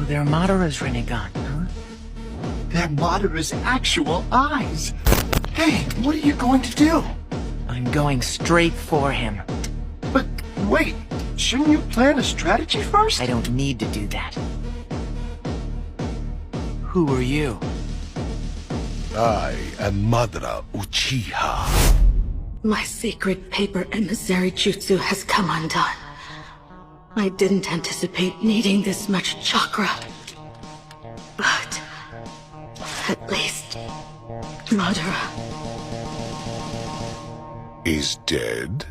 they're Madara's Rinnegan, huh? They're Madara's actual eyes. Hey, what are you going to do? I'm going straight for him. But wait, shouldn't you plan a strategy first? I don't need to do that. Who are you? I am Madra Uchiha. My sacred paper emissary jutsu has come undone. I didn't anticipate needing this much chakra. But at least Madara Is dead?